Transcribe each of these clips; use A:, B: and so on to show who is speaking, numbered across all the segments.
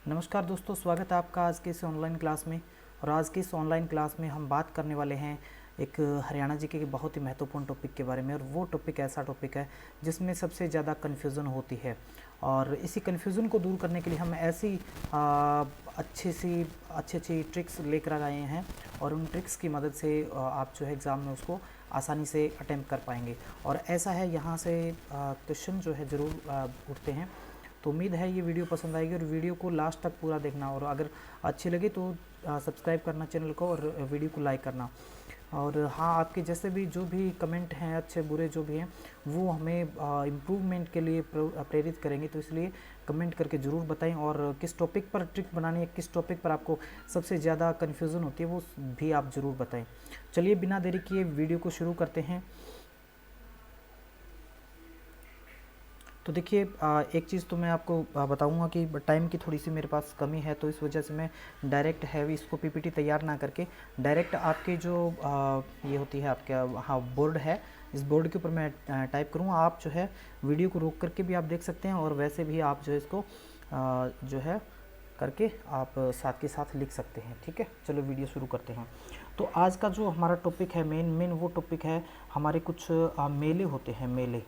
A: नमस्कार दोस्तों, स्वागत है आपका आज के इस ऑनलाइन क्लास में। और आज की इस ऑनलाइन क्लास में हम बात करने वाले हैं एक हरियाणा जी के बहुत ही महत्वपूर्ण टॉपिक के बारे में। और वो टॉपिक ऐसा टॉपिक है जिसमें सबसे ज़्यादा कन्फ्यूज़न होती है। और इसी कन्फ्यूज़न को दूर करने के लिए हम ऐसी अच्छी ट्रिक्स लेकर आए हैं। और उन ट्रिक्स की मदद से आप जो है एग्ज़ाम में उसको आसानी से अटेम्प्ट कर पाएंगे। और ऐसा है, यहाँ से क्वेश्चन जो है ज़रूर उठते हैं। तो उम्मीद है ये वीडियो पसंद आएगी और वीडियो को लास्ट तक पूरा देखना। और अगर अच्छी लगे तो सब्सक्राइब करना चैनल को और वीडियो को लाइक करना। और हाँ, आपके जैसे भी जो भी कमेंट हैं, अच्छे बुरे जो भी हैं, वो हमें इम्प्रूवमेंट के लिए प्रेरित करेंगे। तो इसलिए कमेंट करके ज़रूर बताएं। और किस टॉपिक पर ट्रिक बनानी है, किस टॉपिक पर आपको सबसे ज़्यादा कन्फ्यूज़न होती है, वो भी आप ज़रूर बताएं। चलिए बिना देरी किए वीडियो को शुरू करते हैं। तो देखिए, एक चीज़ तो मैं आपको बताऊंगा कि टाइम की थोड़ी सी मेरे पास कमी है, तो इस वजह से मैं डायरेक्ट हैवी इसको पीपीटी तैयार ना करके डायरेक्ट आपके जो ये होती है आपका हाँ बोर्ड है, इस बोर्ड के ऊपर मैं टाइप करूँगा। आप जो है वीडियो को रोक करके भी आप देख सकते हैं, और वैसे भी आप जो है इसको जो है करके आप साथ के साथ लिख सकते हैं। ठीक है, चलो वीडियो शुरू करते हैं। तो आज का जो हमारा टॉपिक है मेन वो टॉपिक है हमारे कुछ मेले होते हैं, मेले।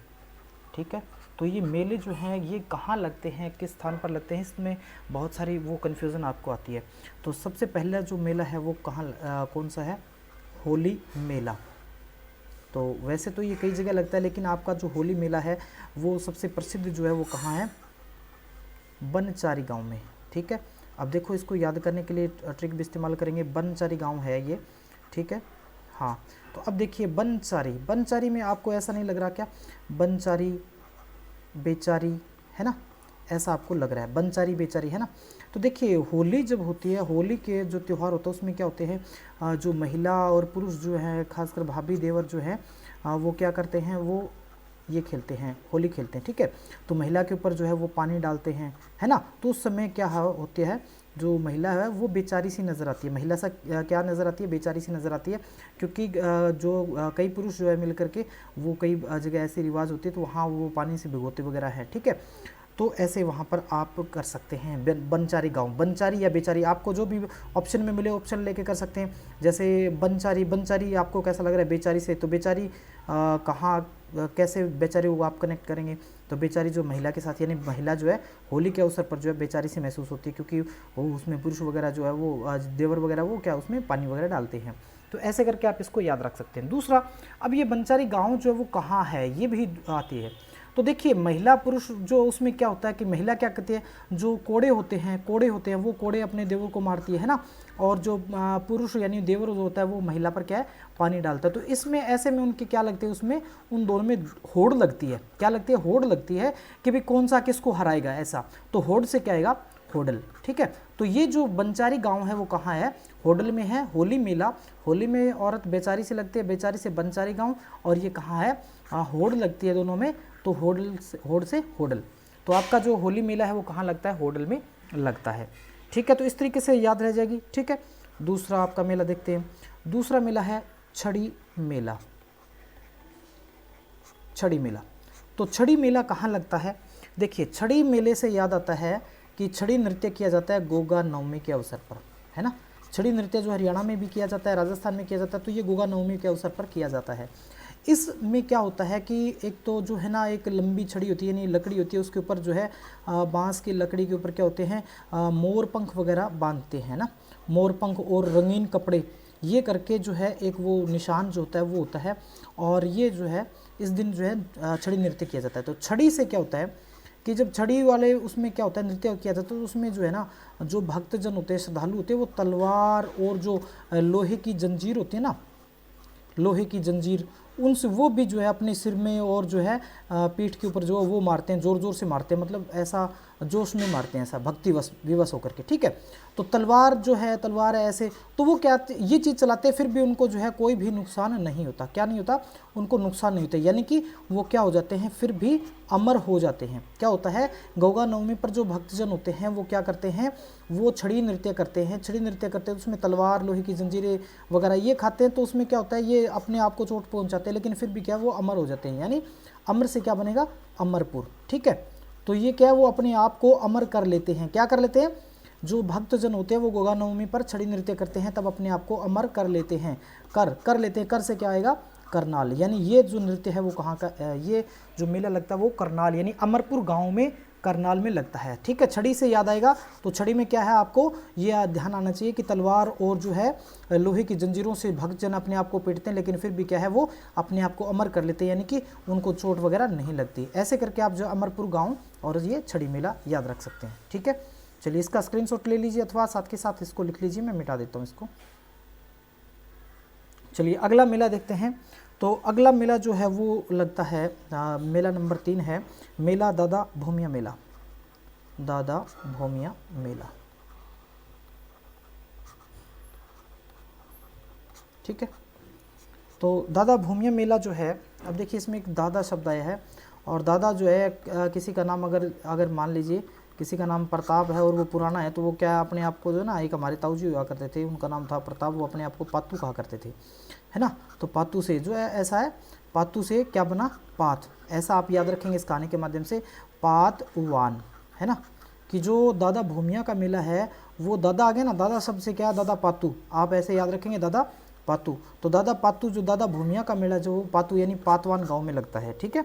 A: ठीक है, तो ये मेले जो हैं ये कहाँ लगते हैं, किस स्थान पर लगते हैं, इसमें बहुत सारी वो कन्फ्यूज़न आपको आती है। तो सबसे पहला जो मेला है वो कौन सा है? होली मेला। तो वैसे तो ये कई जगह लगता है, लेकिन आपका जो होली मेला है वो सबसे प्रसिद्ध जो है वो कहाँ है? बनचारी गांव में। ठीक है, अब देखो इसको याद करने के लिए ट्रिक भी इस्तेमाल करेंगे। बनचारी गांव है ये। ठीक है, हाँ। तो अब देखिए बनचारी में आपको ऐसा नहीं लग रहा क्या? बनचारी बेचारी है ना, ऐसा आपको लग रहा है? बनचारी बेचारी है ना। तो देखिए, होली जब होती है, होली के जो त्यौहार होता है उसमें क्या होते हैं, जो महिला और पुरुष जो है, खासकर भाभी देवर जो है, वो क्या करते हैं, वो ये खेलते हैं, होली खेलते हैं। ठीक है, तो महिला के ऊपर जो है वो पानी डालते हैं, है ना। तो उस समय क्या होती है, जो महिला है वो बेचारी सी नज़र आती है। महिला सा क्या नज़र आती है? बेचारी सी नज़र आती है। क्योंकि जो कई पुरुष जो है मिल करके वो कई जगह ऐसी रिवाज होती है, तो वहाँ वो पानी से भिगोते वगैरह है। ठीक है, तो ऐसे वहाँ पर आप कर सकते हैं। बनचारी गांव, बनचारी या बेचारी, आपको जो भी ऑप्शन में मिले ऑप्शन लेके कर सकते हैं। जैसे बनचारी आपको कैसा लग रहा है बेचारी से? तो बेचारी कहाँ कैसे बेचारी को आप कनेक्ट करेंगे? तो बेचारी जो महिला के साथ, यानी महिला जो है होली के अवसर पर जो है बेचारी से महसूस होती है, क्योंकि वो उसमें पुरुष वगैरह जो है वो देवर वगैरह वो क्या उसमें पानी वगैरह डालते हैं। तो ऐसे करके आप इसको याद रख सकते हैं। दूसरा, अब ये बनचारी गांव जो है वो कहाँ है, ये भी आती है। तो देखिए, महिला पुरुष जो उसमें क्या होता है कि महिला क्या करती है, जो कोड़े होते हैं वो कोड़े अपने देवर को मारती है ना। और जो पुरुष यानी देवर जो होता है वो महिला पर क्या है, पानी डालता है। तो इसमें ऐसे में उनके क्या लगते हैं, उसमें उन दोनों में होड़ लगती है। क्या लगती है? होड़ लगती है कि भाई कौन सा किसको हराएगा, ऐसा। तो होड़ से क्या आएगा? होडल। ठीक है, तो ये जो बनचारी गांव है वो कहाँ है? होडल में है। होली मेला, होली में औरत बेचारी से लगती है, बेचारी से बनचारी गांव। और ये कहाँ है? होड़ लगती है दोनों में, तो होड़ से होडल। तो आपका जो होली मेला है वो कहाँ लगता है? होडल में लगता है। ठीक है, तो इस तरीके से याद रह जाएगी। ठीक है, दूसरा आपका मेला देखते हैं। दूसरा मेला है छड़ी मेला। छड़ी मेला, तो छड़ी मेला कहाँ लगता है? देखिए, छड़ी मेले से याद आता है कि छड़ी नृत्य किया जाता है गोगा नवमी के अवसर पर, है ना। छड़ी नृत्य जो हरियाणा में भी किया जाता है, राजस्थान में किया जाता है, तो ये गोगा नवमी के अवसर पर किया जाता है। इसमें क्या होता है कि एक तो जो है ना, एक लंबी छड़ी होती है, यानी लकड़ी होती है, उसके ऊपर जो है बांस की लकड़ी के ऊपर क्या होते हैं, मोर पंख वगैरह बांधते हैं ना। मोर पंख और रंगीन कपड़े ये करके जो है एक वो निशान जो होता है वो होता है। और ये जो है इस दिन जो है छड़ी नृत्य किया जाता है। तो छड़ी से क्या होता है कि जब छड़ी वाले उसमें क्या होता है, नृत्य किया जाता है, तो उसमें जो है ना, जो भक्तजन होते हैं, श्रद्धालु होते हैं, वो तलवार और जो लोहे की जंजीर होती है ना, लोहे की जंजीर, उनसे वो भी जो है अपने सिर में और जो है पीठ के ऊपर जो वो मारते हैं, ज़ोर ज़ोर से मारते हैं, मतलब ऐसा जोश में मारते हैं, ऐसा भक्ति विवश होकर के। ठीक है, तो तलवार जो है, तलवार है ऐसे, तो वो क्या ये चीज़ चलाते हैं, फिर भी उनको जो है कोई भी नुकसान नहीं होता। क्या नहीं होता? उनको नुकसान नहीं होता, यानी कि वो क्या हो जाते हैं, फिर भी अमर हो जाते हैं। क्या होता है, गोगा नवमी पर जो भक्तजन होते हैं वो क्या करते हैं, वो छड़ी नृत्य करते हैं। छड़ी नृत्य करते हैं, उसमें तलवार, लोहे की जंजीरें वगैरह ये खाते हैं, तो उसमें क्या होता है, ये अपने आप को चोट पहुंचाते हैं, लेकिन फिर भी क्या वो अमर हो जाते हैं। यानी अमर से क्या बनेगा? अमरपुर। ठीक है, तो ये क्या है, वो अपने आप को अमर कर लेते हैं। क्या कर लेते हैं? जो भक्तजन होते हैं वो गोगा नवमी पर छड़ी नृत्य करते हैं, तब अपने आप को अमर कर लेते हैं। कर लेते हैं, कर से क्या आएगा, करनाल। यानी ये जो नृत्य है वो कहाँ का, ये जो मेला लगता है वो करनाल यानी अमरपुर गांव में, करनाल में लगता है। ठीक है, छड़ी से याद आएगा तो छड़ी में क्या है, आपको ये ध्यान आना चाहिए कि तलवार और जो है लोहे की जंजीरों से भक्तजन अपने आप को पीटते हैं, लेकिन फिर भी क्या है वो अपने आप को अमर कर लेते हैं, यानी कि उनको चोट वगैरह नहीं लगती। ऐसे करके आप जो अमरपुर गाँव और ये छड़ी मेला याद रख सकते हैं। ठीक है, चलिए इसका स्क्रीनशॉट ले लीजिए अथवा साथ के साथ इसको लिख लीजिए, मैं मिटा देता हूँ इसको। चलिए अगला मेला देखते हैं। तो अगला मेला जो है वो लगता है मेला नंबर 3 है, मेला दादा भूमिया मेला। दादा भूमिया मेला, ठीक है। तो दादा भूमिया मेला जो है, अब देखिए इसमें एक दादा शब्द आया है, और दादा जो है किसी का नाम अगर मान लीजिए किसी का नाम प्रताप है और वो पुराना है, तो वो क्या अपने आप को जो है ना, एक हमारे ताऊ जी हुआ करते थे, उनका नाम था प्रताप, वो अपने आप को पातू कहा करते थे, है ना। तो पातू से जो है ऐसा है, पातू से क्या बना, पात, ऐसा आप याद रखेंगे इस कहानी के माध्यम से, पातवान, है ना। कि जो दादा भूमिया का मेला है वो दादा आ गया ना, दादा शब्द से क्या, दादा पातू, आप ऐसे याद रखेंगे दादा पातू। तो दादा पातू जो दादा भूमिया का मेला जो पातू यानी पातवान गांव में लगता है। ठीक है,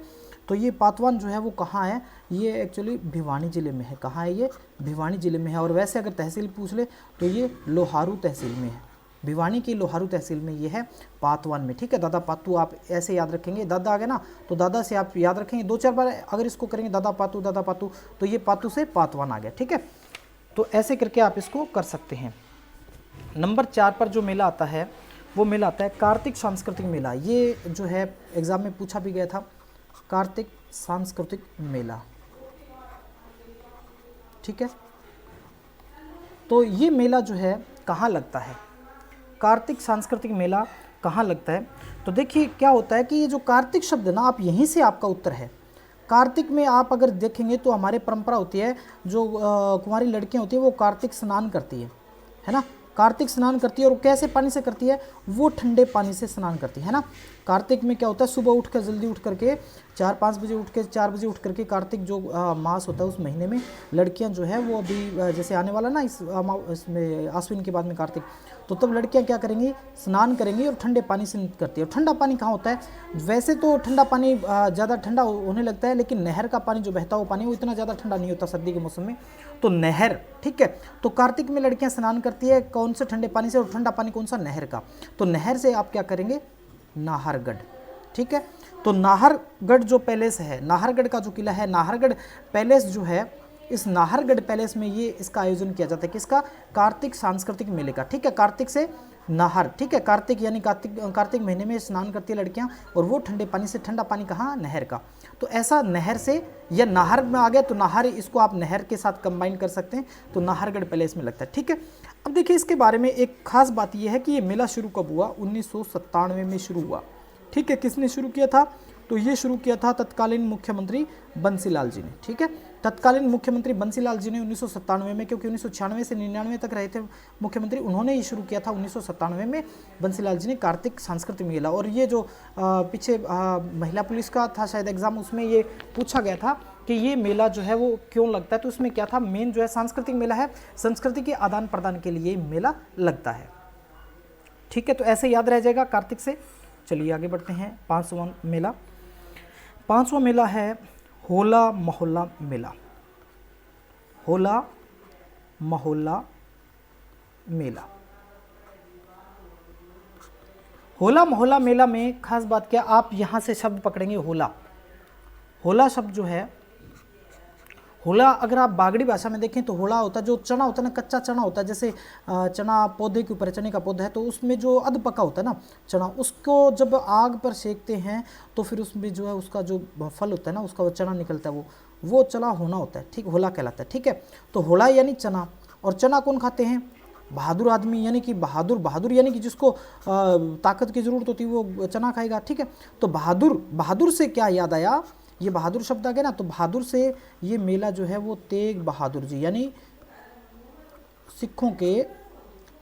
A: तो ये पातवान जो है वो कहाँ है, ये एक्चुअली भिवानी ज़िले में है। कहाँ है ये, भिवानी ज़िले में है। और वैसे अगर तहसील पूछ ले तो ये लोहारू तहसील में है, भिवानी की लोहारू तहसील में ये है, पातवान में। ठीक है, दादा पातू आप ऐसे याद रखेंगे, दादा आ गया ना तो दादा से आप याद रखेंगे, 2-4 बार अगर इसको करेंगे दादा पातू तो ये पातू से पातवान आ गया। ठीक है, तो ऐसे करके आप इसको कर सकते हैं। नंबर 4 पर जो मेला आता है वो मेला आता है कार्तिक सांस्कृतिक मेला। ये जो है एग्जाम में पूछा भी गया था, कार्तिक सांस्कृतिक मेला। ठीक है, तो ये मेला जो है कहाँ लगता है, कार्तिक सांस्कृतिक मेला कहाँ लगता है। तो देखिए क्या होता है कि ये जो कार्तिक शब्द ना, आप यहीं से आपका उत्तर है। कार्तिक में आप अगर देखेंगे तो हमारे परंपरा होती है, जो कुंवारी लड़कियां होती है वो कार्तिक स्नान करती है ना, कार्तिक स्नान करती है। और कैसे पानी से करती है, वो ठंडे पानी से स्नान करती है ना। कार्तिक में क्या होता है, सुबह उठकर जल्दी उठ करके 4-5 बजे उठ के 4 बजे उठ करके, कार्तिक जो मास होता है उस महीने में लड़कियां जो है वो अभी जैसे आने वाला ना इसमें आश्विन के बाद में कार्तिक, तो तब लड़कियां क्या करेंगी, स्नान करेंगी और ठंडे पानी से नृत्य करती है। और ठंडा पानी कहाँ होता है, वैसे तो ठंडा पानी ज़्यादा ठंडा होने लगता है, लेकिन नहर का पानी जो बहता हुआ पानी वो इतना ज़्यादा ठंडा नहीं होता सर्दी के मौसम में, तो नहर। ठीक है, तो कार्तिक में लड़कियां स्नान करती है कौन से, ठंडे पानी से, और ठंडा पानी कौन सा, नहर का। तो नहर से आप क्या करेंगे, नाहरगढ़। ठीक है, तो नाहरगढ़ जो पैलेस है, नाहरगढ़ का जो किला है, नाहरगढ़ पैलेस जो है, इस नाहरगढ़ पैलेस में ये इसका आयोजन किया जाता है, किसका, कार्तिक सांस्कृतिक मेले का। ठीक है, कार्तिक से नाहर। ठीक है, कार्तिक यानी कार्तिक महीने में स्नान करती है लड़कियां, और वो ठंडे पानी से, ठंडा पानी कहाँ, नहर का। तो ऐसा नहर से या नाहर में आ गया तो नाहर, इसको आप नहर के साथ कंबाइन कर सकते हैं, तो नाहरगढ़ पैलेस में लगता है। ठीक है, अब देखिए इसके बारे में एक खास बात यह है कि ये मेला शुरू कब हुआ, 1997 में शुरू हुआ। ठीक है, किसने शुरू किया था, तो ये शुरू किया था तत्कालीन मुख्यमंत्री बंसीलाल जी ने। ठीक है, तत्कालीन मुख्यमंत्री बंसीलाल जी ने 1997 में, क्योंकि 1996 से 99 तक रहे थे मुख्यमंत्री, उन्होंने ये शुरू किया था 1997 में बंसीलाल जी ने कार्तिक सांस्कृतिक मेला। और ये जो पीछे महिला पुलिस का था शायद एग्जाम, उसमें ये पूछा गया था कि ये मेला जो है वो क्यों लगता है, तो उसमें क्या था, मेन जो है सांस्कृतिक मेला है, संस्कृति के आदान प्रदान के लिए मेला लगता है। ठीक है, तो ऐसे याद रह जाएगा कार्तिक से। चलिए आगे बढ़ते हैं, 5वां मेला। 5वां मेला है होला मोहल्ला मेला। होला मोहल्ला मेला। होला मोहल्ला मेला में खास बात क्या, आप यहाँ से शब्द पकड़ेंगे होला। होला शब्द जो है, होला अगर आप बागड़ी भाषा में देखें तो होला होता है जो चना होता है ना, कच्चा चना होता है, जैसे चना पौधे के ऊपर, चने का पौधा है तो उसमें जो अध पका होता है ना चना, उसको जब आग पर सेकते हैं तो फिर उसमें जो है उसका जो फल होता है ना, उसका वो चना निकलता है, वो चना होना होता है। ठीक, होला कहलाता है। ठीक है, तो होला यानी चना, और चना कौन खाते हैं, बहादुर आदमी, यानी कि बहादुर यानी कि जिसको ताकत की ज़रूरत होती है वो चना खाएगा। ठीक है, तो बहादुर से क्या याद आया, ये बहादुर शब्द आ गया ना, तो बहादुर से ये मेला जो है वो तेग बहादुर जी, यानी सिखों के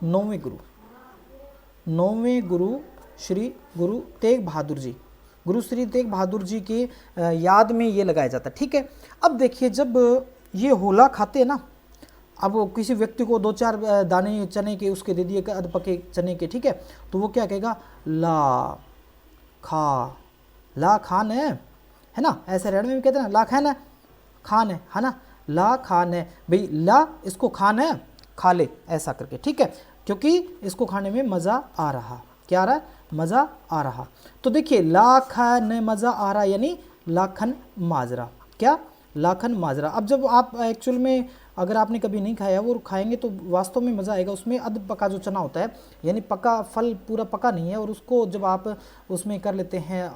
A: 9वें गुरु श्री गुरु तेग बहादुर जी, गुरु श्री तेग बहादुर जी की याद में ये लगाया जाता है। ठीक है, अब देखिए जब ये होला खाते हैं ना, अब वो किसी व्यक्ति को 2-4 दाने चने के उसके दे दिए, अध पके चने के, ठीक है, तो वो क्या कहेगा, ला खान है ना, ऐसे रेड में भी कहते हैं ना, ला खान है ना, ला खान है भाई, ला इसको खान है, खा ले ऐसा करके, ठीक है, क्योंकि इसको खाने में मज़ा आ रहा, क्या आ रहा है, मज़ा आ रहा। तो देखिए लाखन मज़ा आ रहा यानी लाखन माजरा, क्या, लाखन माजरा। अब जब आप एक्चुअल में अगर आपने कभी नहीं खाया वो खाएंगे तो वास्तव में मज़ा आएगा। उसमें अध पका जो चना होता है, यानी पका फल पूरा पका नहीं है, और उसको जब आप उसमें कर लेते हैं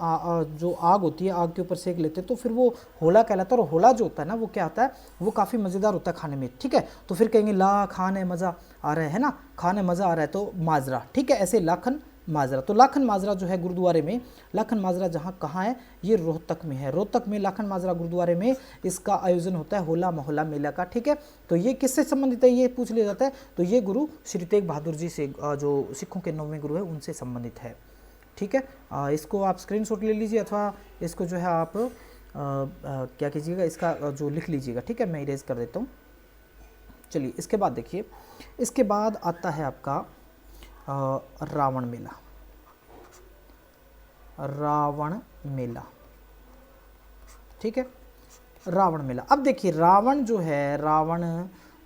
A: जो आग होती है, आग के ऊपर सेक लेते हैं, तो फिर वो होला कहलाता है। और होला जो होता है ना, वो क्या होता है, वो काफ़ी मज़ेदार होता है खाने में, ठीक है। तो फिर कहेंगे ला खाने मज़ा आ रहा है ना, खाने मज़ा आ रहा है, तो माजरा, ठीक है, ऐसे लाखन माजरा। तो लाखन माजरा जो है गुरुद्वारे में, लाखन माजरा जहाँ कहाँ है, ये रोहतक में है। रोहतक में लाखन माजरा गुरुद्वारे में इसका आयोजन होता है, होला मोहल्ला मेला का, ठीक है। तो ये किससे संबंधित है, ये पूछ लिया जाता है। तो ये गुरु श्री तेग बहादुर जी से, जो सिखों के 9वें गुरु है, उनसे संबंधित है, ठीक है। इसको आप स्क्रीनशॉट ले लीजिए, अथवा इसको जो है आप क्या कीजिएगा, इसका जो लिख लीजिएगा, ठीक है। मैं इरेज कर देता हूँ। चलिए इसके बाद देखिए, इसके बाद आता है आपका रावण मेला। रावण मेला, ठीक है, रावण मेला। अब देखिए रावण जो है, रावण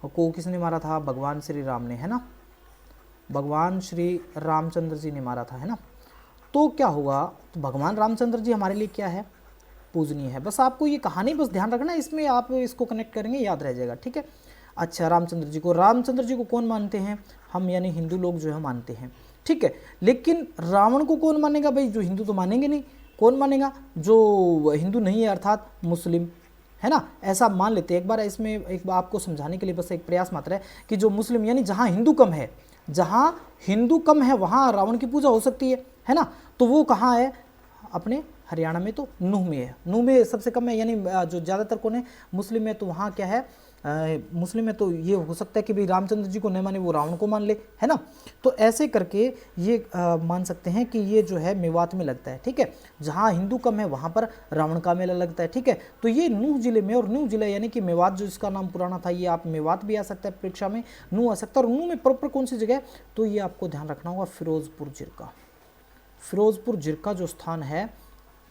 A: को किसने मारा था, भगवान श्री राम ने, है ना, भगवान श्री रामचंद्र जी ने मारा था, है ना। तो क्या हुआ, तो भगवान रामचंद्र जी हमारे लिए क्या है, पूजनीय है। बस आपको ये कहानी बस ध्यान रखना, इसमें आप इसको कनेक्ट करेंगे, याद रह जाएगा, ठीक है। अच्छा, रामचंद्र जी को कौन मानते हैं हम, यानी हिंदू लोग जो है मानते हैं, ठीक है। लेकिन रावण को कौन मानेगा भाई, जो हिंदू तो मानेंगे नहीं, कौन मानेगा, जो हिंदू नहीं है अर्थात मुस्लिम, है ना, ऐसा मान लेते हैं। एक बार इसमें एक बार आपको समझाने के लिए बस एक प्रयास मात्र है कि जो मुस्लिम यानी जहाँ हिंदू कम है, जहाँ हिंदू कम है वहाँ रावण की पूजा हो सकती है ना। तो वो कहाँ है, अपने हरियाणा में तो नूह में है, नूह में सबसे कम है, यानी जो ज़्यादातर कौन है, मुस्लिम है। तो वहाँ क्या है, मुस्लिम में तो ये हो सकता है कि भाई रामचंद्र जी को नहीं माने, वो रावण को मान ले, है ना। तो ऐसे करके ये मान सकते हैं कि ये जो है मेवात में लगता है, ठीक है। जहाँ हिंदू कम है वहाँ पर रावण का मेला लगता है, ठीक है। तो ये नूह जिले में, और नूह जिला यानी कि मेवात जो इसका नाम पुराना था, ये आप मेवात भी आ सकता है परीक्षा में, नूह आ सकता है। और नूह में प्रॉपर कौन सी जगह है, तो ये आपको ध्यान रखना होगा, फिरोजपुर जिरका। फिरोजपुर जिरका जो स्थान है,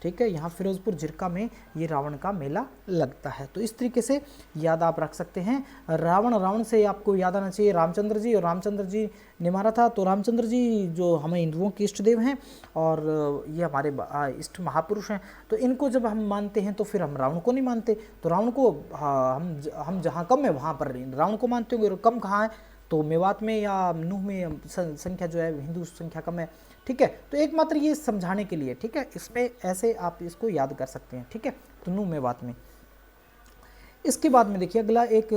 A: ठीक है, यहाँ फिरोजपुर जिरका में ये रावण का मेला लगता है। तो इस तरीके से याद आप रख सकते हैं। रावण से आपको याद आना चाहिए रामचंद्र जी, और रामचंद्र जी ने मारा था। तो रामचंद्र जी जो हमें हिंदुओं के इष्ट देव हैं, और ये हमारे इष्ट महापुरुष हैं। तो इनको जब हम मानते हैं तो फिर हम रावण को नहीं मानते। तो रावण को हम जहाँ कम है वहाँ पर रावण को मानते होंगे, और कम कहाँ है, तो मेवात में या नूह में संख्या जो है, हिंदू संख्या कम है, ठीक है। तो एकमात्र ये समझाने के लिए, ठीक है, इसमें ऐसे आप इसको याद कर सकते हैं, ठीक है। तो नूह मेवात में। इसके बाद में देखिए अगला एक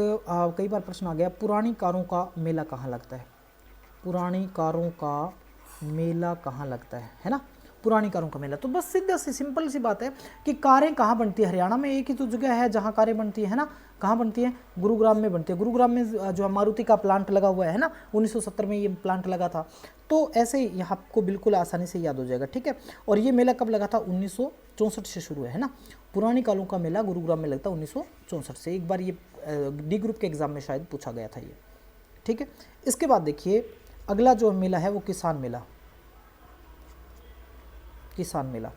A: कई बार प्रश्न आ गया, पुराणिकारों का मेला कहाँ लगता है, पुराणिकारों का मेला कहाँ लगता है ना, पुराणिकारों का मेला। तो बस सीधा सी सिंपल सी बात है कि कारें कहाँ बनती है, हरियाणा में एक ही तो जगह है जहाँ कारें बनती है ना, कहाँ बनती है, गुरुग्राम में बनती है। गुरुग्राम में जो मारुति का प्लांट लगा हुआ है ना, 1970 में ये प्लांट लगा था। तो ऐसे यहाँ आपको बिल्कुल आसानी से याद हो जाएगा, ठीक है। और ये मेला कब लगा था, 1964 से शुरू है ना। पुरानी कालों का मेला गुरुग्राम में लगता है 1964 से। एक बार ये डी ग्रुप के एग्जाम में शायद पूछा गया था ये, ठीक है। इसके बाद देखिए अगला जो मेला है वो किसान मेला। किसान मेला,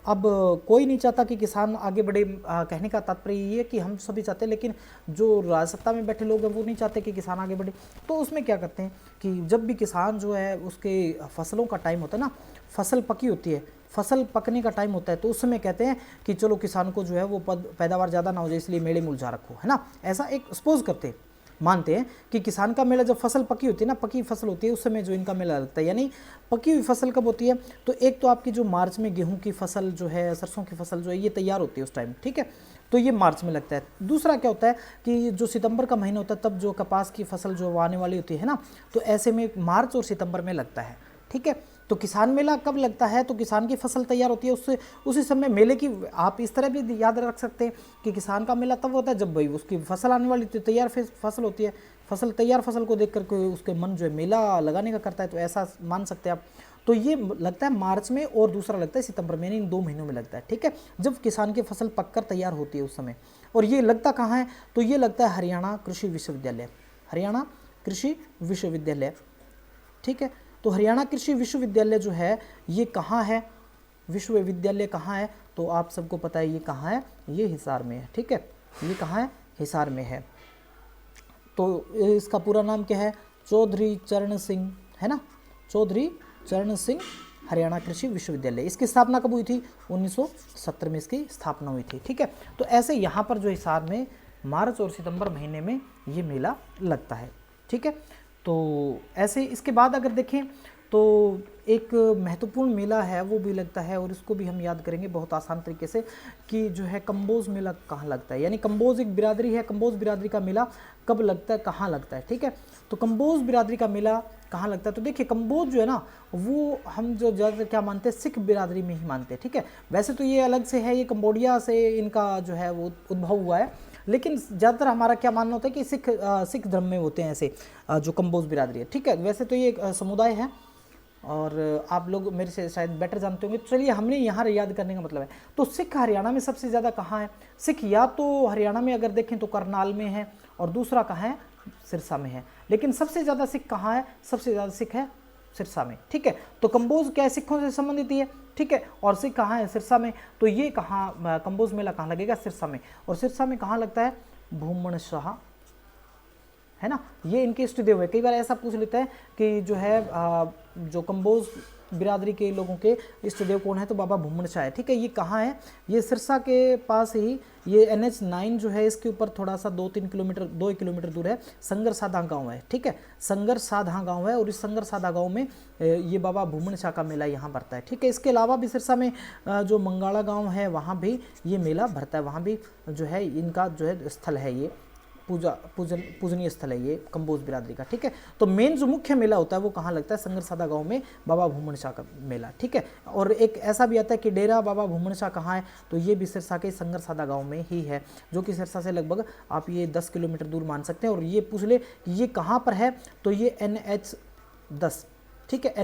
A: अब कोई नहीं चाहता कि किसान आगे बढ़े, कहने का तात्पर्य ये है कि हम सभी चाहते हैं, लेकिन जो राजसत्ता में बैठे लोग हैं वो नहीं चाहते कि किसान आगे बढ़े। तो उसमें क्या करते हैं कि जब भी किसान जो है उसके फसलों का टाइम होता है ना, फसल पकी होती है, फसल पकने का टाइम होता है, तो उस समय कहते हैं कि चलो किसान को जो है वो पैदावार ज़्यादा ना हो जाए, इसलिए मेले में उलझा रखो, है ना। ऐसा एक सपोज करते हैं, मानते हैं कि किसान का मेला जब फसल पकी होती है ना, पकी फसल होती है, उस समय जो इनका मेला लगता है। यानी पकी हुई फसल कब होती है, तो एक तो आपकी जो मार्च में गेहूं की फसल जो है, सरसों की फसल जो है, ये तैयार होती है उस टाइम, ठीक है। तो ये मार्च में लगता है। दूसरा क्या होता है कि जो सितंबर का महीना होता है, तब जो कपास की फसल जो आने वाली होती है ना, तो ऐसे में मार्च और सितंबर में लगता है, ठीक है। तो किसान मेला कब लगता है, तो किसान की फसल तैयार होती है, उससे उसी समय मेले की आप इस तरह भी याद रख सकते हैं कि किसान का मेला तब होता है जब भाई उसकी फसल आने वाली होती है, तैयार फसल होती है, फसल तैयार फसल को देख करके उसके मन जो है मेला लगाने का करता है। तो ऐसा मान सकते हैं आप। तो ये लगता है मार्च में, और दूसरा लगता है सितंबर में, इन 2 महीनों में लगता है, ठीक है, जब किसान की फसल पककर तैयार होती है उस समय। और ये लगता कहाँ है, तो ये लगता है हरियाणा कृषि विश्वविद्यालय। हरियाणा कृषि विश्वविद्यालय, ठीक है। तो हरियाणा कृषि विश्वविद्यालय जो है ये कहाँ है, विश्वविद्यालय कहाँ है, तो आप सबको पता है ये कहाँ है, ये हिसार में है, ठीक है। ये कहाँ है, हिसार में है। तो इसका पूरा नाम क्या है, चौधरी चरण सिंह, है ना, चौधरी चरण सिंह हरियाणा कृषि विश्वविद्यालय। इसकी स्थापना कब हुई थी, 1970 में इसकी स्थापना हुई थी, ठीक है। तो ऐसे यहाँ पर जो हिसार में मार्च और सितंबर महीने में ये मेला लगता है, ठीक है। तो ऐसे इसके बाद अगर देखें तो एक महत्वपूर्ण मेला है वो भी लगता है, और इसको भी हम याद करेंगे बहुत आसान तरीके से कि जो है कंबोज मेला कहाँ लगता है, यानी कंबोज एक बिरादरी है, कंबोज बिरादरी का मेला कब लगता है, कहाँ लगता है, ठीक है। तो कंबोज बिरादरी का मेला कहाँ लगता है, तो देखिए कंबोज जो है ना वो हम जो ज़्यादातर क्या मानते हैं, सिख बिरादरी में ही मानते हैं, ठीक है। वैसे तो ये अलग से है, ये कंबोडिया से इनका जो है वो उद्भव हुआ है, लेकिन ज़्यादातर हमारा क्या मानना होता है कि सिख धर्म में होते हैं ऐसे जो कंबोज बिरादरी है, ठीक है। वैसे तो ये एक समुदाय है और आप लोग मेरे से शायद बेटर जानते होंगे। तो चलिए हमने यहाँ याद करने का मतलब है, तो सिख हरियाणा में सबसे ज़्यादा कहाँ है, सिख या तो हरियाणा में अगर देखें तो करनाल में है, और दूसरा कहाँ है, सिरसा में है। लेकिन सबसे ज़्यादा सिख कहाँ है, सबसे ज़्यादा सिख है सिरसा में, ठीक है। तो कंबोज क्या है, सिखों से संबंधित ही है, ठीक है। और सिख कहाँ है, सिरसा में। तो ये कहाँ कंबोज मेला कहाँ लगेगा, सिरसा में। और सिरसा में कहाँ लगता है, भूमन शाह, है ना, ये इनके इष्ट देव है। कई बार ऐसा पूछ लेता है कि जो है जो कंबोज बिरादरी के लोगों के इष्ट देव कौन है, तो बाबा भूमन शाह है, ठीक है। ये कहाँ है, ये सिरसा के पास ही, ये NH9 जो है इसके ऊपर थोड़ा सा 2 किलोमीटर दूर है, संगर साधा गांव है, ठीक है। संगर साधा गांव है, और इस संगर साधा गांव में ये बाबा भूमन शाह का मेला यहाँ भरता है, ठीक है। इसके अलावा भी सिरसा में जो मंगाड़ा गाँव है वहाँ भी ये मेला भरता है, वहाँ भी जो है इनका जो है स्थल है, ये पूजनीय स्थल है ये कंबोज बिरादरी का, ठीक है। तो मेन जो मुख्य मेला होता है वो कहाँ लगता है, संगर सादा गांव में बाबा भूमन शाह का मेला, ठीक है। और एक ऐसा भी आता है कि डेरा बाबा भूमन शाह कहाँ है, तो ये भी सिरसा के संगर सादा गांव में ही है, जो कि सिरसा से लगभग आप ये 10 किलोमीटर दूर मान सकते हैं। और ये पूछ ले कि ये कहाँ पर है, तो ये NH10, ठीक है,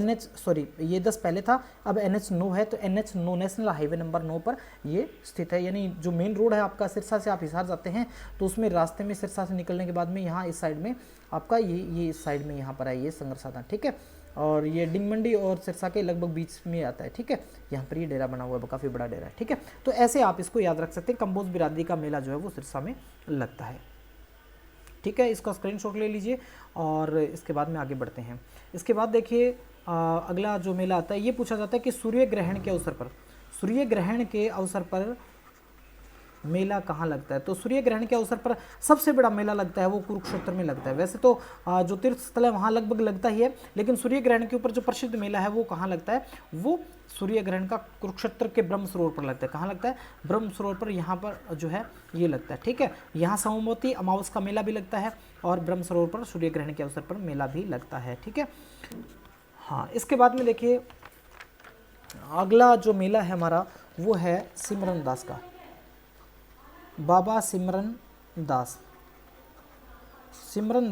A: ये 10 पहले था, अब NH9 है, तो NH9 नेशनल हाईवे नंबर 9 पर ये स्थित है। यानी जो मेन रोड है आपका, सिरसा से आप हिसार जाते हैं तो उसमें रास्ते में सिरसा से निकलने के बाद में यहाँ इस साइड में आपका ये इस साइड में यहाँ पर है ये संगर साधा, ठीक है। और ये डिंग मंडी और सिरसा के लगभग बीच में आता है, ठीक है। यहाँ पर ये डेरा बना हुआ है, काफ़ी बड़ा डेरा है, ठीक है। तो ऐसे आप इसको याद रख सकते हैं, कंबोज बिरादरी का मेला जो है वो सिरसा में लगता है, ठीक है। इसका स्क्रीनशॉट ले लीजिए और इसके बाद में आगे बढ़ते हैं। इसके बाद देखिए अगला जो मेला आता है, ये पूछा जाता है कि सूर्य ग्रहण के अवसर पर मेला कहाँ लगता है। तो सूर्य ग्रहण के अवसर पर सबसे बड़ा मेला लगता है वो कुरुक्षेत्र में लगता है। वैसे तो जो तीर्थ स्थल है वहाँ लगभग लगता ही है, लेकिन सूर्य ग्रहण के ऊपर जो प्रसिद्ध मेला है वो कहाँ लगता है, वो सूर्य ग्रहण का कुरुक्षेत्र के ब्रह्म सरोवर पर लगता है। कहाँ लगता है, ब्रह्म सरोवर पर, यहाँ पर जो है ये लगता है, ठीक है। यहाँ सोमवती अमावस का मेला भी लगता है और ब्रह्म सरोवर पर सूर्य ग्रहण के अवसर पर मेला भी लगता है, ठीक है। हाँ, इसके बाद में देखिए अगला जो मेला है हमारा वो है सिमरन दास का, बाबा सिमरन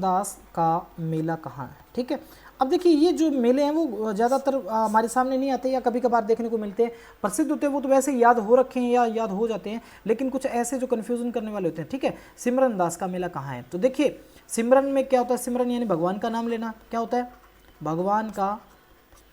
A: दास का मेला कहाँ है, ठीक है। अब देखिए ये जो मेले हैं वो ज़्यादातर हमारे सामने नहीं आते या कभी कभार देखने को मिलते हैं, प्रसिद्ध होते हैं वो तो वैसे याद हो रखे हैं या याद हो जाते हैं, लेकिन कुछ ऐसे जो कन्फ्यूज़न करने वाले होते हैं, ठीक है। सिमरन दास का मेला कहाँ है, तो देखिए सिमरन में क्या होता है, सिमरन यानी भगवान का नाम लेना, क्या होता है, भगवान का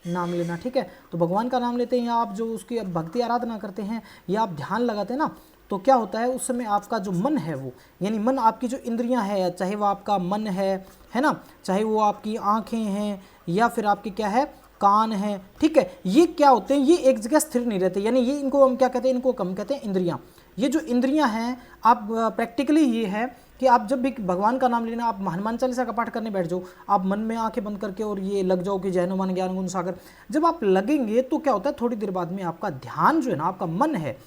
A: नाम लेना, ठीक है। तो भगवान का नाम लेते हैं या आप जो उसकी भक्ति आराधना करते हैं या आप ध्यान लगाते हैं ना, तो क्या होता है उस समय आपका जो मन है वो, यानी मन आपकी जो इंद्रियां है, चाहे वो आपका मन है ना, चाहे वो आपकी आंखें हैं या फिर आपकी क्या है कान है, ठीक है, ये क्या होते हैं, ये एक जगह स्थिर नहीं रहते, यानी ये इनको हम क्या कहते हैं, इनको हम कहते हैं इंद्रियां। ये जो इंद्रियां हैं आप प्रैक्टिकली ये है कि आप जब भी भगवान का नाम लेना, आप हनुमान चालीसा का पाठ करने बैठ जाओ, आप मन में आंखें बंद करके और ये लग जाओ कि जय हनुमान ज्ञान गुण सागर, जब आप लगेंगे तो क्या होता है, थोड़ी देर बाद में आपका ध्यान जो है ना, आपका मन है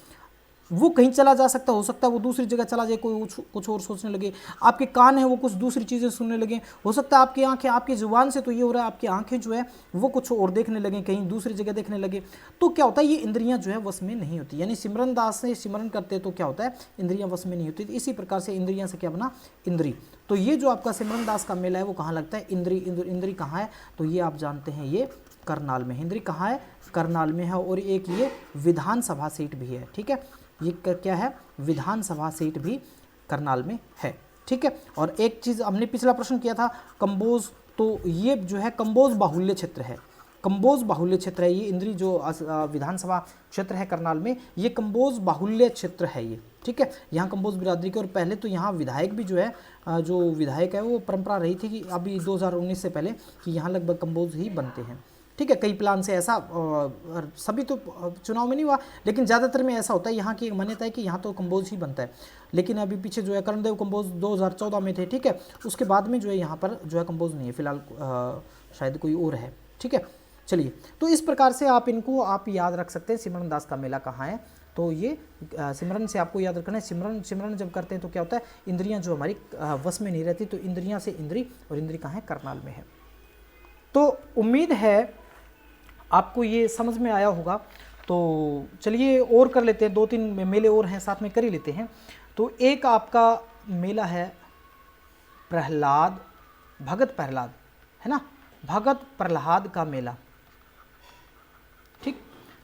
A: वो कहीं चला जा सकता, हो सकता है वो दूसरी जगह चला जाए, कोई कुछ और सोचने लगे, आपके कान है वो कुछ दूसरी चीज़ें सुनने लगे, हो सकता है आपकी आंखें, आपकी जुबान से तो ये हो रहा है आपकी आंखें जो है वो कुछ और देखने लगे, कहीं दूसरी जगह देखने लगे, तो क्या होता है ये इंद्रियां जो है वश में नहीं होती। यानी सिमरन दास से सिमरन करते तो क्या होता है, इंद्रियां वश में नहीं होती। इसी प्रकार से इंद्रियां से क्या बना, इंद्री। तो ये जो आपका सिमरन दास का मेला है वो कहाँ लगता है, इंद्री कहाँ है, तो ये आप जानते हैं ये करनाल में। इंद्री कहाँ है, करनाल में है। और एक ये विधानसभा सीट भी है, ठीक है, ये क्या है, विधानसभा सीट भी करनाल में है, ठीक है। और एक चीज़ हमने पिछला प्रश्न किया था कंबोज, तो ये जो है कंबोज बाहुल्य क्षेत्र है, कंबोज बाहुल्य क्षेत्र है ये इंद्री जो विधानसभा क्षेत्र है करनाल में, ये कंबोज बाहुल्य क्षेत्र है ये, ठीक है। यहाँ कंबोज बिरादरी के, और पहले तो यहाँ विधायक भी जो है जो विधायक है वो परंपरा रही थी कि अभी 2019 से पहले कि यहाँ लगभग कंबोज ही बनते हैं, ठीक है। कई प्लान से ऐसा सभी तो चुनाव में नहीं हुआ, लेकिन ज़्यादातर में ऐसा होता है, यहाँ की एक मान्यता है कि यहाँ तो कंबोज ही बनता है। लेकिन अभी पीछे जो है कर्णदेव कंबोज 2014 में थे, ठीक है। उसके बाद में जो है यहाँ पर जो है कंबोज नहीं है फिलहाल, शायद कोई और है, ठीक है। चलिए, तो इस प्रकार से आप इनको आप याद रख सकते हैं। सिमरन दास का मेला कहाँ है, तो ये सिमरन से आपको याद रखना है। सिमरन जब करते हैं तो क्या होता है, इंद्रियां जो हमारी वश में नहीं रहती, तो इंद्रियां से इंद्री, और इंद्री कहाँ है, करनाल में है। तो उम्मीद है आपको ये समझ में आया होगा। तो चलिए और कर लेते हैं, 2-3 मेले और हैं, साथ में कर ही लेते हैं। तो एक आपका मेला है प्रहलाद, भगत प्रहलाद, है ना, भगत प्रहलाद का मेला, ठीक।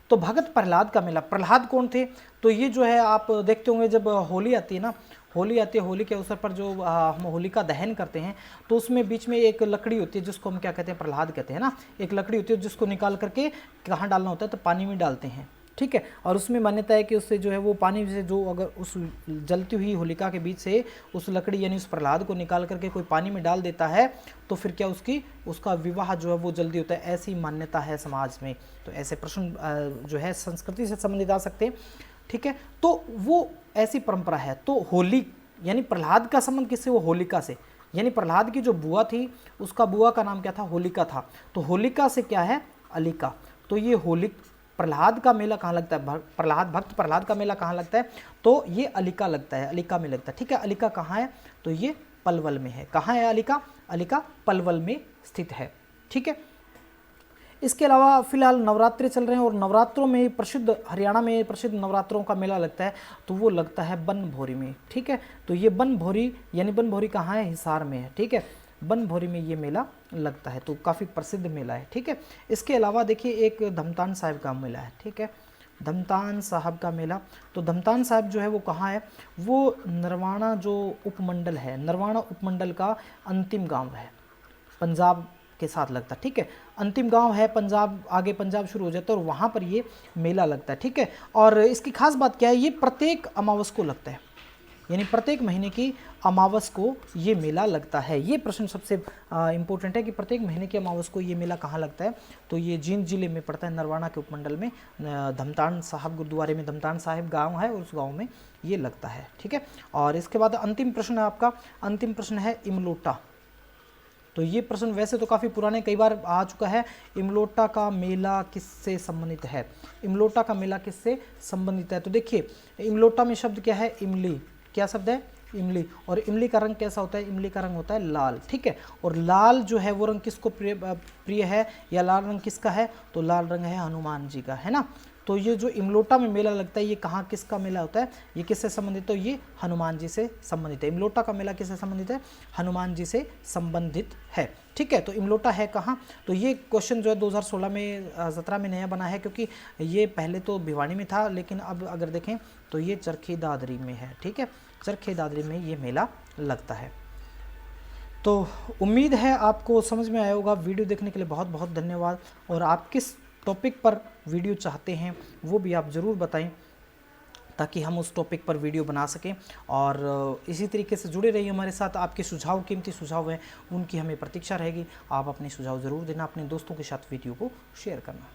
A: तो भगत प्रहलाद का मेला, प्रहलाद कौन थे, तो ये जो है आप देखते होंगे जब होली आती है ना, होली आती है, होली के अवसर पर जो हम होलिका दहन करते हैं, तो उसमें बीच में एक लकड़ी होती है जिसको हम क्या कहते हैं, प्रहलाद कहते हैं ना। एक लकड़ी होती है जिसको निकाल करके कहाँ डालना होता है, तो पानी में डालते हैं, ठीक है। और उसमें मान्यता है कि उससे जो है वो पानी से जो अगर उस जलती हुई होलिका के बीच से उस लकड़ी यानी उस प्रहलाद को निकाल करके कोई पानी में डाल देता है, तो फिर क्या उसका विवाह जो है वो जल्दी होता है, ऐसी मान्यता है समाज में। तो ऐसे प्रश्न जो है संस्कृति से संबंधित आ सकते हैं, ठीक है। तो वो ऐसी परंपरा है। तो होली यानी प्रहलाद का संबंध किससे, वो होलिका से, यानी प्रहलाद की जो बुआ थी उसका बुआ का नाम क्या था, होलिका था। तो होलिका से क्या है, अलिका। तो ये प्रहलाद का मेला कहाँ लगता है, भक्त प्रहलाद का मेला कहाँ लगता है, तो ये अलिका लगता है, अलिका में लगता है, ठीक है। अलिका कहाँ है, तो ये पलवल में है। कहाँ है अलिका, अलिका पलवल में स्थित है, ठीक है। इसके अलावा फिलहाल नवरात्रि चल रहे हैं, और नवरात्रों में प्रसिद्ध, हरियाणा में प्रसिद्ध नवरात्रों का मेला लगता है, तो वो लगता है बनभोरी में, ठीक है। तो ये बनभोरी यानी बनभोरी कहाँ है, हिसार में है, ठीक है। बनभोरी में ये मेला लगता है, तो काफ़ी प्रसिद्ध मेला है, ठीक है। इसके अलावा देखिए एक धमतान साहिब का मेला है, ठीक है, धमतान साहब का मेला। तो धमतान साहब जो है वो कहाँ है, वो नरवाना जो उपमंडल है, नरवाना उपमंडल का अंतिम गांव है, पंजाब के साथ लगता है, ठीक है। अंतिम गांव है पंजाब, आगे पंजाब शुरू हो जाता है, और वहाँ पर ये मेला लगता है, ठीक है। और इसकी खास बात क्या है, ये प्रत्येक अमावस को लगता है, यानी प्रत्येक महीने की अमावस को ये मेला लगता है। ये प्रश्न सबसे इम्पोर्टेंट है कि प्रत्येक महीने की अमावस को ये मेला कहाँ लगता है, तो ये जींद जिले में पड़ता है, नरवाना के उपमंडल में, धमतान साहब गुरुद्वारे में धमतान साहिब गांव है, और उस गांव में ये लगता है, ठीक है। और इसके बाद अंतिम प्रश्न है आपका, अंतिम प्रश्न है इमलोटा। तो ये प्रश्न वैसे तो काफ़ी पुराने, कई बार आ चुका है। इमलोटा का मेला किससे संबंधित है, इमलोटा का मेला किससे संबंधित है, तो देखिए इमलोटा में शब्द क्या है, इमली, क्या शब्द है, इमली। और इमली का रंग कैसा होता है, इमली का रंग होता है लाल, ठीक है। और लाल जो है वो रंग किसको प्रिय है, या लाल रंग किसका है, तो लाल रंग है हनुमान जी का, है ना। तो ये जो इमलोटा में मेला लगता है, ये कहाँ किसका मेला होता है, ये किससे संबंधित, तो ये हनुमान जी से संबंधित है। इमलोटा का मेला किससे संबंधित है, हनुमान जी से संबंधित है, ठीक है। तो इमलोटा है कहाँ, तो ये क्वेश्चन जो है 2016 में 17 में नया बना है, क्योंकि ये पहले तो भिवानी में था, लेकिन अब अगर देखें तो ये चरखी दादरी में है, ठीक है। चरखी दादरी में ये मेला लगता है। तो उम्मीद है आपको समझ में आया होगा। वीडियो देखने के लिए बहुत बहुत धन्यवाद, और आप किस टॉपिक पर वीडियो चाहते हैं वो भी आप ज़रूर बताएं, ताकि हम उस टॉपिक पर वीडियो बना सकें। और इसी तरीके से जुड़े रहिए हमारे साथ। आपके सुझाव, कीमती सुझाव हैं, उनकी हमें प्रतीक्षा रहेगी। आप अपने सुझाव ज़रूर देना, अपने दोस्तों के साथ वीडियो को शेयर करना।